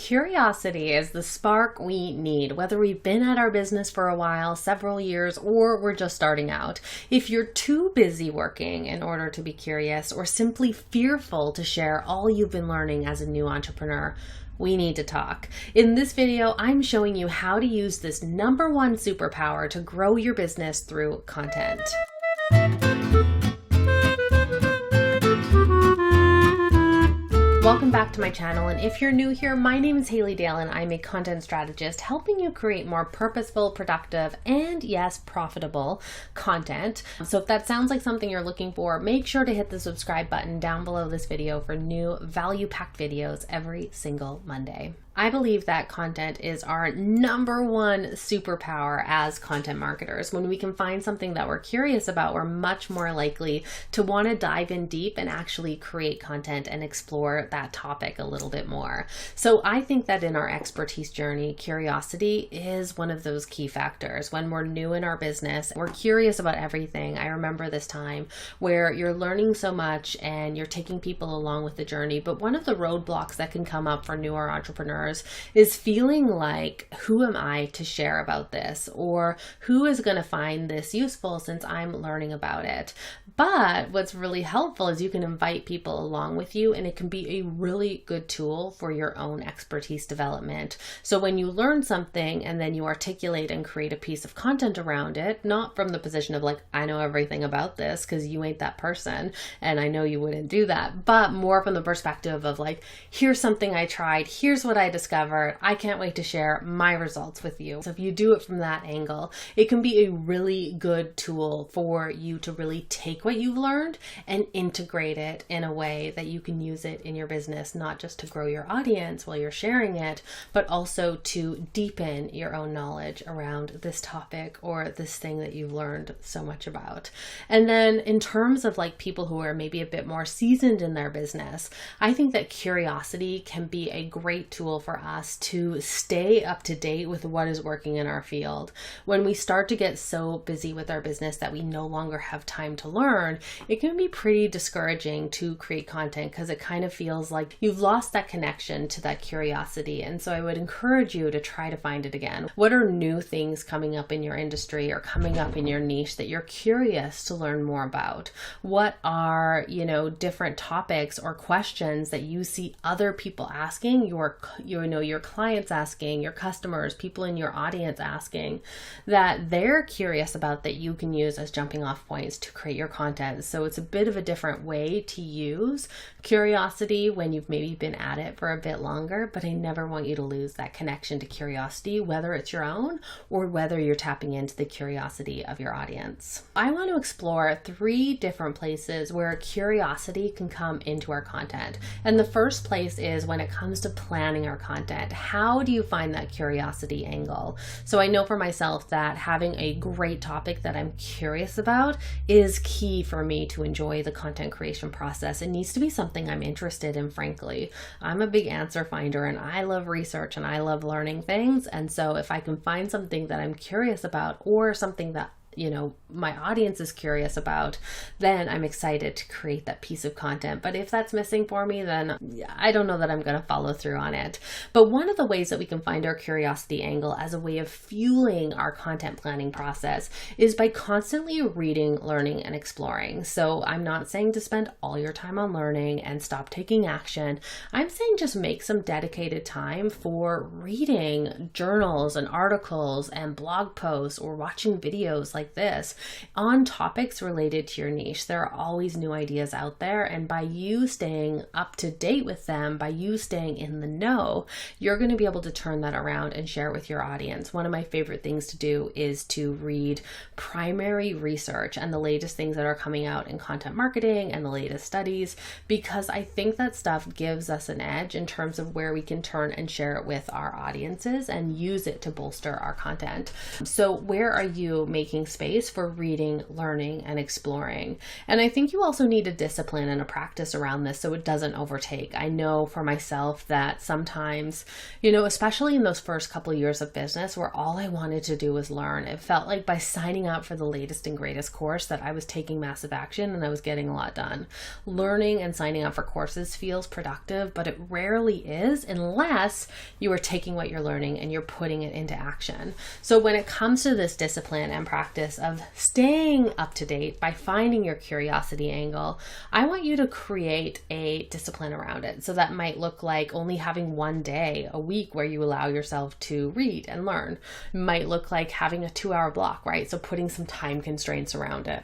Curiosity is the spark we need, whether we've been at our business for a while, several years, or we're just starting out. If you're too busy working in order to be curious, or simply fearful to share all you've been learning as a new entrepreneur, we need to talk. In this video, I'm showing you how to use this #1 superpower to grow your business through content. Welcome back to my channel, and if you're new here, my name is Haley Dale and I'm a content strategist helping you create more purposeful, productive, and yes, profitable content. So if that sounds like something you're looking for, make sure to hit the subscribe button down below this video for new value-packed videos every single Monday. I believe that content is our #1 superpower as content marketers. When we can find something that we're curious about, we're much more likely to want to dive in deep and actually create content and explore that topic a little bit more. So I think that in our expertise journey, curiosity is one of those key factors. When we're new in our business, we're curious about everything. I remember this time where you're learning so much and you're taking people along with the journey, but one of the roadblocks that can come up for newer entrepreneurs is feeling like, who am I to share about this? Or who is going to find this useful since I'm learning about it? But what's really helpful is you can invite people along with you, and it can be a really good tool for your own expertise development. So when you learn something and then you articulate and create a piece of content around it, not from the position of like, I know everything about this, because you ain't that person and I know you wouldn't do that, but more from the perspective of like, here's something I tried, here's what I discovered, I can't wait to share my results with you. So if you do it from that angle, it can be a really good tool for you to really take what you've learned and integrate it in a way that you can use it in your business, not just to grow your audience while you're sharing it, but also to deepen your own knowledge around this topic or this thing that you've learned so much about. And then in terms of like people who are maybe a bit more seasoned in their business, I think that curiosity can be a great tool for us to stay up to date with what is working in our field. When we start to get so busy with our business that we no longer have time to learn, it can be pretty discouraging to create content because it kind of feels like you've lost that connection to that curiosity. And so I would encourage you to try to find it again. What are new things coming up in your industry or coming up in your niche that you're curious to learn more about? What are, different topics or questions that you see other people asking, your clients asking, your customers, people in your audience asking, that they're curious about, that you can use as jumping off points to create your content. So it's a bit of a different way to use curiosity when you've maybe been at it for a bit longer, but I never want you to lose that connection to curiosity, whether it's your own or whether you're tapping into the curiosity of your audience. I want to explore 3 different places where curiosity can come into our content. And the first place is when it comes to planning our content. How do you find that curiosity angle? So I know for myself that having a great topic that I'm curious about is key for me to enjoy the content creation process. It needs to be something I'm interested in, frankly. I'm a big answer finder and I love research and I love learning things. And so if I can find something that I'm curious about or something that my audience is curious about, then I'm excited to create that piece of content. But if that's missing for me, then I don't know that I'm going to follow through on it. But one of the ways that we can find our curiosity angle as a way of fueling our content planning process is by constantly reading, learning, and exploring. So I'm not saying to spend all your time on learning and stop taking action. I'm saying just make some dedicated time for reading journals and articles and blog posts or watching videos like this on topics related to your niche. There are always new ideas out there, and by you staying up to date with them, by you staying in the know, you're going to be able to turn that around and share it with your audience. One of my favorite things to do is to read primary research and the latest things that are coming out in content marketing and the latest studies, because I think that stuff gives us an edge in terms of where we can turn and share it with our audiences and use it to bolster our content. So where are you making space for reading, learning, and exploring. And I think you also need a discipline and a practice around this so it doesn't overtake. I know for myself that sometimes, especially in those first couple of years of business where all I wanted to do was learn, it felt like by signing up for the latest and greatest course that I was taking massive action and I was getting a lot done. Learning and signing up for courses feels productive, but it rarely is unless you are taking what you're learning and you're putting it into action. So when it comes to this discipline and practice of staying up to date by finding your curiosity angle, I want you to create a discipline around it. So that might look like only having one day a week where you allow yourself to read and learn. It might look like having a 2-hour block, right? So putting some time constraints around it.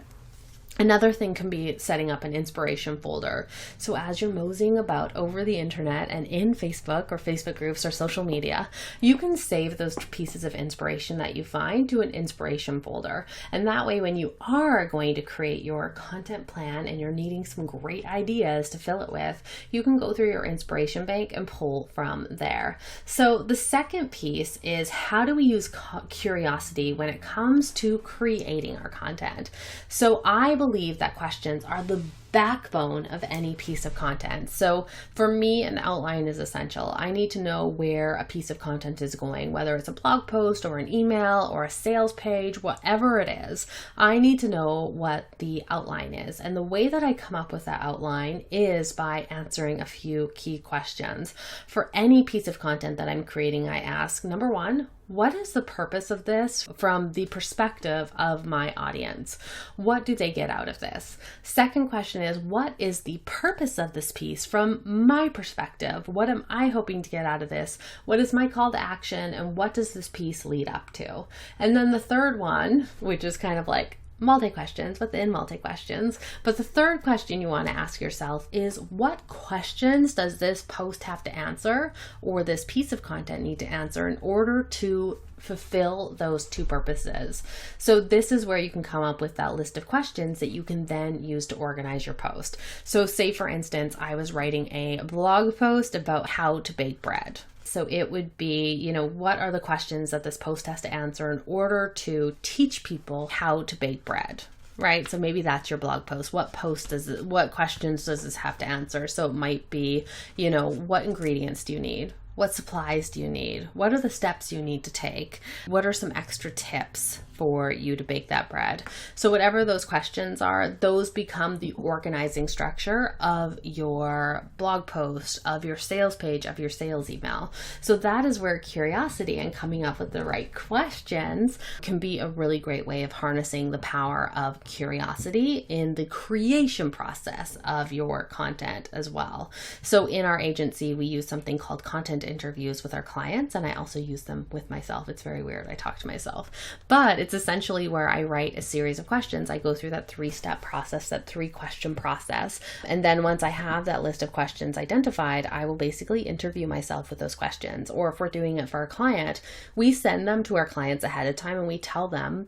Another thing can be setting up an inspiration folder. So as you're moseying about over the internet and in Facebook or Facebook groups or social media, you can save those pieces of inspiration that you find to an inspiration folder. And that way, when you are going to create your content plan and you're needing some great ideas to fill it with, you can go through your inspiration bank and pull from there. So the second piece is, how do we use curiosity when it comes to creating our content? So I believe that questions are the backbone of any piece of content. So for me, an outline is essential. I need to know where a piece of content is going, whether it's a blog post or an email or a sales page, whatever it is. I need to know what the outline is. And the way that I come up with that outline is by answering a few key questions. For any piece of content that I'm creating, I ask, number one, what is the purpose of this from the perspective of my audience? What do they get out of this? Second question is, what is the purpose of this piece from my perspective? What am I hoping to get out of this? What is my call to action? And what does this piece lead up to? And then the third one, which is kind of like multi-questions within multi-questions. But the third question you want to ask yourself is, what questions does this post have to answer, or this piece of content need to answer, in order to fulfill those two purposes? So this is where you can come up with that list of questions that you can then use to organize your post. So say, for instance, I was writing a blog post about how to bake bread. So it would be, what are the questions that this post has to answer in order to teach people how to bake bread, right? So maybe that's your blog post. What questions does this have to answer? So it might be, what ingredients do you need? What supplies do you need? What are the steps you need to take? What are some extra tips for you to bake that bread? So whatever those questions are, those become the organizing structure of your blog post, of your sales page, of your sales email. So that is where curiosity and coming up with the right questions can be a really great way of harnessing the power of curiosity in the creation process of your content as well. So in our agency, we use something called content interviews with our clients, and I also use them with myself. It's very weird. I talk to myself, but it's essentially where I write a series of questions. I go through that 3-step process, that 3-question process. And then once I have that list of questions identified, I will basically interview myself with those questions. Or if we're doing it for a client, we send them to our clients ahead of time and we tell them,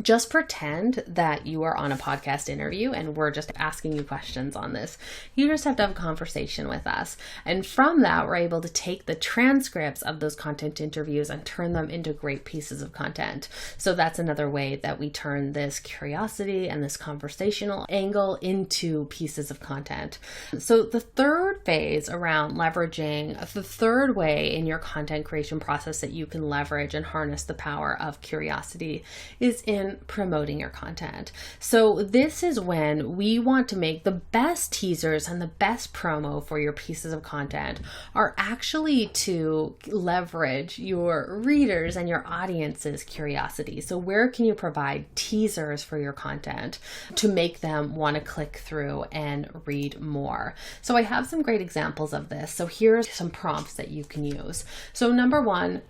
just pretend that you are on a podcast interview and we're just asking you questions on this. You just have to have a conversation with us. And from that, we're able to take the transcripts of those content interviews and turn them into great pieces of content. So that's another way that we turn this curiosity and this conversational angle into pieces of content. So the third phase around leveraging, the third way in your content creation process that you can leverage and harness the power of curiosity is in promoting your content. So this is when we want to make the best teasers and the best promo for your pieces of content are actually to leverage your readers and your audience's curiosity. So where can you provide teasers for your content to make them want to click through and read more? So I have some great examples of this. So here's some prompts that you can use. So number one,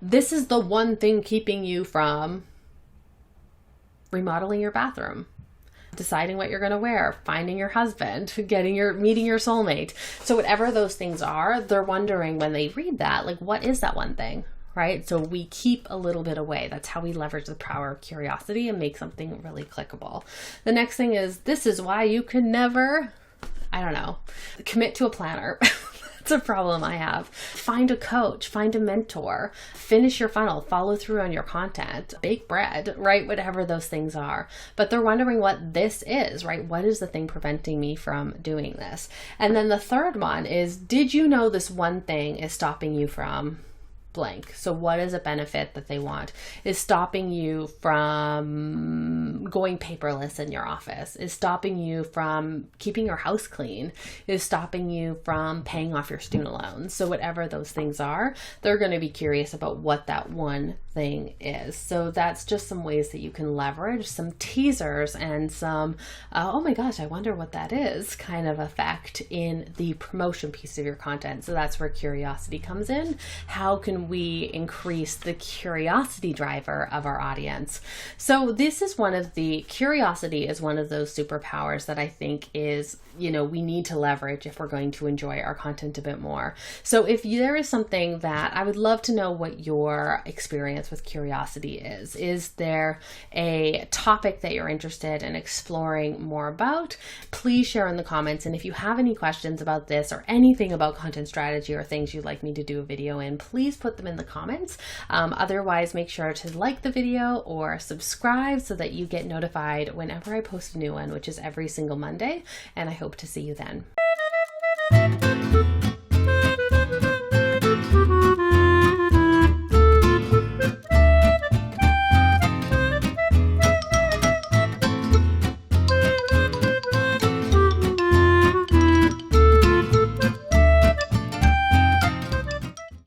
this is the one thing keeping you from remodeling your bathroom, deciding what you're going to wear, finding your husband, meeting your soulmate. So whatever those things are, they're wondering when they read that, like, what is that one thing, right? So we keep a little bit away. That's how we leverage the power of curiosity and make something really clickable. The next thing is, this is why you can never, commit to a planner. That's a problem I have. Find a coach, find a mentor, finish your funnel, follow through on your content, bake bread, right? Whatever those things are. But they're wondering what this is, right? What is the thing preventing me from doing this? And then the third one is, did you know this one thing is stopping you from blank? So what is a benefit that they want? Is stopping you from going paperless in your office? Is stopping you from keeping your house clean? Is stopping you from paying off your student loans? So whatever those things are, they're going to be curious about what that one thing is. So that's just some ways that you can leverage some teasers and some, oh my gosh, I wonder what that is kind of effect in the promotion piece of your content. So that's where curiosity comes in. How can we increase the curiosity driver of our audience? So curiosity is one of those superpowers that I think is, we need to leverage if we're going to enjoy our content a bit more. So if there is something that I would love to know what your experience with curiosity is. Is there a topic that you're interested in exploring more about? Please share in the comments. And if you have any questions about this or anything about content strategy or things you'd like me to do a video in, please put them in the comments. Otherwise, make sure to like the video or subscribe so that you get notified whenever I post a new one, which is every single Monday. And I hope to see you then.